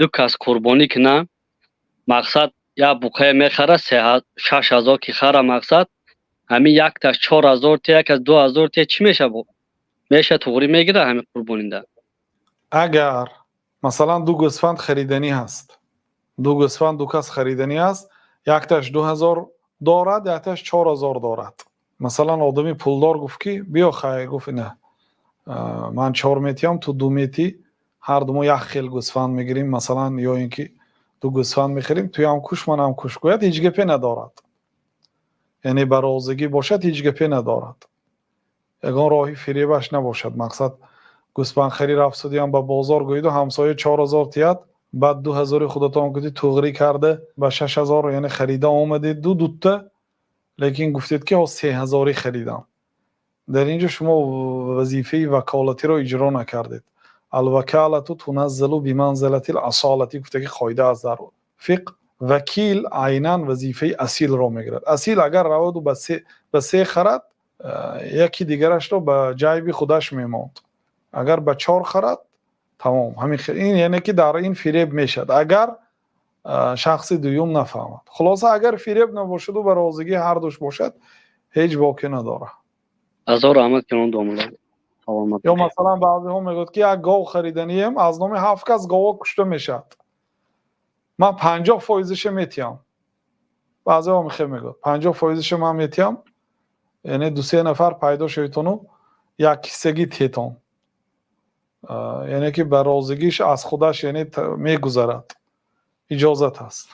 دو کس قربانی کنه مقصد یا بقیه میخره 6,000 که خره مقصد همین یک تاش 4,000 تا یک از 2,000 تا چی میشه میشه توغری میگیره همین قربانینده. اگر مثلا دو گوسفند خریدنی هست، دو گوسفند دو کس خریدنی هست، یک تاش 2,000 دارد، یک تاش 4,000 دارد. مثلا آدمی پولدار گفت که بیا خیر، گفت نه من 4 میتیم تو 2 میتی، هر دو ما یک خیل گوسفند میگیریم مثلا، یا اینکه دو گوسفند میخریم توی هم کوش من هم کوش، گوید هیچ گپی ندارد، یعنی برازگی باشد هیچ گپی ندارد، یگان راهی فریبش نباشد. مقصد گوسفند خرید افسودی هم به بازار گوید و همسایه 4,000 تیاد، بعد 2,000 خودتان گفتی توغری کرده به 6,000 یعنی خریده آمدید دو دوتا، لیکن گفتید که 3,000 خریدم. در اینجا شما وظیفه وکالتی رو اجرا نکردید. الوکالت تنزل بمنزلت الاصالتی گفته که قاعده از در فقه، وکیل عیناً وظیفه اصیل رو میگیرد. اصیل اگر رود و به 3 خرد، یکی دیگرش رو به جیب خودش میماند، اگر به 4 خرد تمام همین این یعنی که در این فریب میشد اگر شخص دوم نفهمد. خلاصه اگر فریب نباشد و برازگی هر دوش باشد هیچ باکی نداره. هزار رحمت کنون دوملا. یا مثلا بعضی ها میگوید که یک گاو خریدنیم از نام 7 کس گاوا کشته میشد، من 50% میتیم. بعضی ها میگوید 50% من میتیم، یعنی 2-3 نفر پیدا شویتونو یک کیسگی تیتون، یعنی که برازگیش از خودش یعنی میگذرد، اجازت هست.